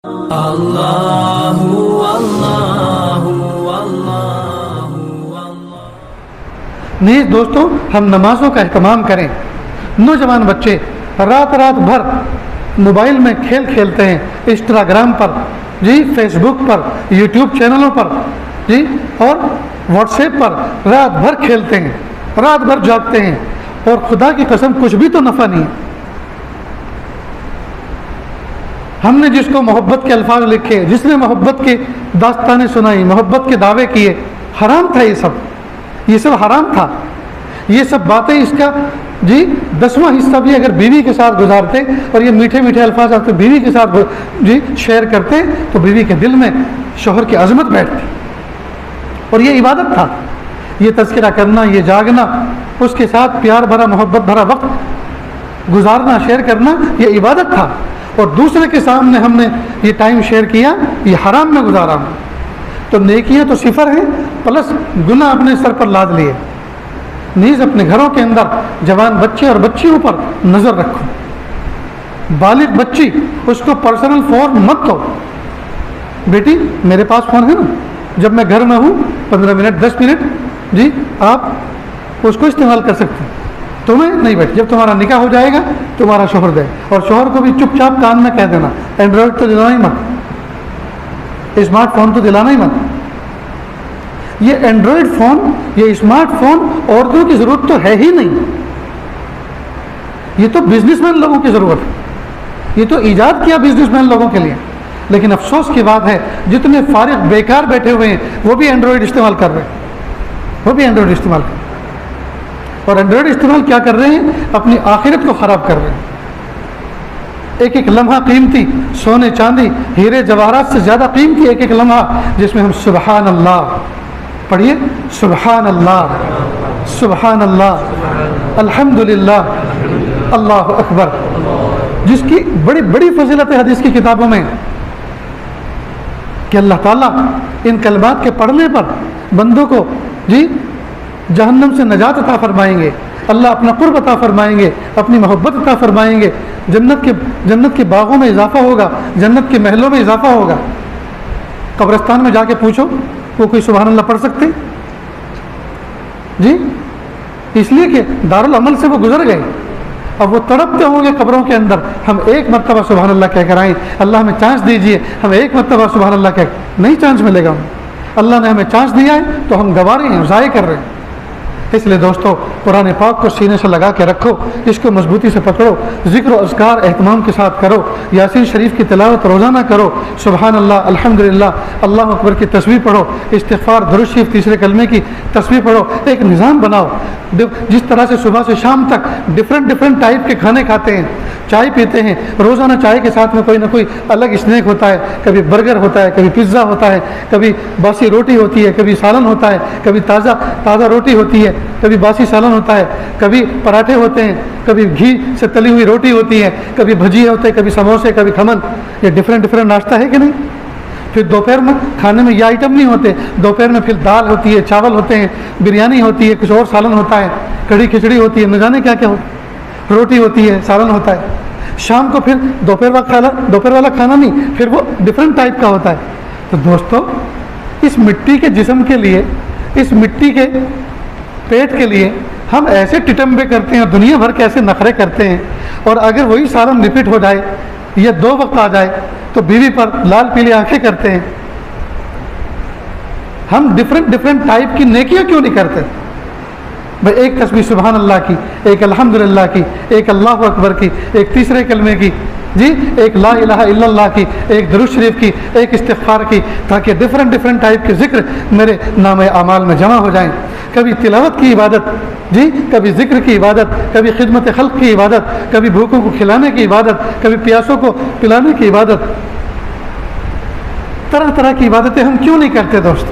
اللہ اللہ اللہ۔ نیز دوستوں، ہم نمازوں کا اہتمام کریں۔ نوجوان بچے رات بھر موبائل میں کھیل کھیلتے ہیں، انسٹاگرام پر جی، فیس بک پر، یوٹیوب چینلوں پر جی، اور واٹس ایپ پر رات بھر کھیلتے ہیں، رات بھر جاگتے ہیں، اور خدا کی قسم کچھ بھی تو نفع نہیں ہے۔ ہم نے جس کو محبت کے الفاظ لکھے، جس نے محبت کی داستانیں سنائی، محبت کے دعوے کیے، حرام تھا یہ سب حرام تھا۔ یہ سب باتیں اس کا جی 10واں حصہ بھی اگر بیوی کے ساتھ گزارتے اور یہ میٹھے میٹھے الفاظ آپ بیوی کے ساتھ جی شیئر کرتے تو بیوی کے دل میں شوہر کی عظمت بیٹھتی، اور یہ عبادت تھا۔ یہ تذکرہ کرنا، یہ جاگنا، اس کے ساتھ پیار بھرا محبت بھرا وقت گزارنا، شیئر کرنا، یہ عبادت تھا۔ اور دوسرے کے سامنے ہم نے یہ ٹائم شیئر کیا، یہ حرام میں گزارا، تو نیکیاں تو صفر ہیں، پلس گناہ اپنے سر پر لاد لیے۔ نیز اپنے گھروں کے اندر جوان بچے اور بچیوں پر نظر رکھو۔ بالغ بچی، اس کو پرسنل فون مت دو۔ بیٹی میرے پاس فون ہے نا، جب میں گھر میں ہوں 15 منٹ 10 منٹ جی آپ اس کو استعمال کر سکتے ہیں، تمہیں نہیں بیٹھ۔ جب تمہارا نکاح ہو جائے گا تمہارا شوہر دے، اور شوہر کو بھی چپ چاپ کان میں کہہ دینا اینڈرائڈ تو دلانا ہی مت، اسمارٹ فون تو دلانا ہی مت۔ یہ اینڈرائڈ فون، یہ اسمارٹ فون عورتوں کی ضرورت تو ہے ہی نہیں، یہ تو بزنس مین لوگوں کی ضرورت ہے، یہ تو ایجاد کیا بزنس مین لوگوں کے لیے۔ لیکن افسوس کی بات ہے جتنے فارغ بیکار بیٹھے ہوئے ہیں وہ بھی اینڈرائڈ استعمال کر رہے ہیں، وہ بھی اینڈرائڈ استعمال کر رہے ہیں، اور اینڈرائڈ استعمال کیا کر رہے ہیں؟ اپنی آخرت کو خراب کر رہے ہیں۔ ایک ایک لمحہ قیمتی، سونے چاندی ہیرے جواہرات سے زیادہ قیمتی ایک ایک لمحہ، جس میں ہم سبحان اللہ پڑھیے، سبحان اللہ سبحان اللہ الحمدللہ اللہ اکبر، جس کی بڑی بڑی فضیلت ہے حدیث کی کتابوں میں، کہ اللہ تعالیٰ ان کلمات کے پڑھنے پر بندوں کو جی جہنم سے نجات عطا فرمائیں گے، اللہ اپنا قرب عطا فرمائیں گے، اپنی محبت عطا فرمائیں گے، جنت کے باغوں میں اضافہ ہوگا، جنت کے محلوں میں اضافہ ہوگا۔ قبرستان میں جا کے پوچھو وہ کوئی سبحان اللہ پڑھ سکتے جی؟ اس لیے کہ دارالعمل سے وہ گزر گئے، اب وہ تڑپتے ہوں گے قبروں کے اندر، ہم ایک مرتبہ سبحان اللہ کہہ کر آئیں، اللہ ہمیں چانس دیجئے، ہم ایک مرتبہ سبحان اللہ کہہ، نہیں چانس ملے گا ہمیں، اللہ نے ہمیں چانس دیا ہے تو ہم گنوا رہے ہیں، ضائع کر رہے ہیں۔ اس لیے دوستو قرآن پاک کو سینے سے لگا کے رکھو، اس کو مضبوطی سے پکڑو، ذکر و اذکار اہتمام کے ساتھ کرو، یاسین شریف کی تلاوت روزانہ کرو، سبحان اللہ الحمدللہ اللہ اکبر کی تسبیح پڑھو، استغفار درود شریف تیسرے کلمے کی تسبیح پڑھو، ایک نظام بناؤ۔ جس طرح سے صبح سے شام تک ڈفرینٹ ٹائپ کے کھانے کھاتے ہیں، چائے پیتے ہیں، روزانہ چائے کے ساتھ میں کوئی نہ کوئی الگ اسنیک ہوتا ہے، کبھی برگر ہوتا ہے، کبھی پیزا ہوتا ہے، کبھی باسی روٹی ہوتی ہے، کبھی سالن ہوتا ہے، کبھی تازہ روٹی ہوتی ہے، کبھی باسی سالن ہوتا ہے، کبھی پراٹھے ہوتے ہیں، کبھی گھی سے تلی ہوئی روٹی ہوتی ہے، کبھی بھجیے ہوتے ہیں، کبھی سموسے، کبھی کھمن۔ یہ ڈفرینٹ ناشتہ ہے کہ نہیں؟ پھر دوپہر میں کھانے میں یہ آئٹم نہیں ہوتے، دوپہر میں پھر دال ہوتی ہے، چاول ہوتے ہیں، بریانی ہوتی ہے، کچھ اور سالن ہوتا ہے، کڑھی کھچڑی ہوتی ہے، نہ جانے کیا کیا ہوتا ہے، روٹی ہوتی ہے، سالن ہوتا ہے۔ شام کو پھر دوپہر والا کھانا نہیں، پھر وہ ڈفرینٹ ٹائپ کا ہوتا ہے۔ تو دوستو اس مٹی کے جسم کے لیے، اس مٹی کے پیٹ کے لیے ہم ایسے ٹٹمبے کرتے ہیں، دنیا بھر کے ایسے نخرے کرتے ہیں، اور اگر وہی سالن ریپیٹ ہو جائے یا 2 وقت آ جائے تو بیوی پر لال پیلی آنکھیں کرتے ہیں۔ ہم ڈفرینٹ ٹائپ کی نیکیاں کیوں نہیں کرتے؟ بھائی ایک تسبیح سبحان اللہ کی، ایک الحمدللہ کی، ایک اللہ اکبر کی، ایک تیسرے کلمے کی جی، ایک لا الہ الا اللہ کی، ایک درود شریف کی، ایک استغفار کی، تاکہ ڈفرینٹ ٹائپ کے ذکر میرے نام اعمال میں جمع ہو جائیں۔ کبھی تلاوت کی عبادت جی، کبھی ذکر کی عبادت، کبھی خدمت خلق کی عبادت، کبھی بھوکوں کو کھلانے کی عبادت، کبھی پیاسوں کو پلانے کی عبادت، طرح کی عبادتیں ہم کیوں نہیں کرتے دوست؟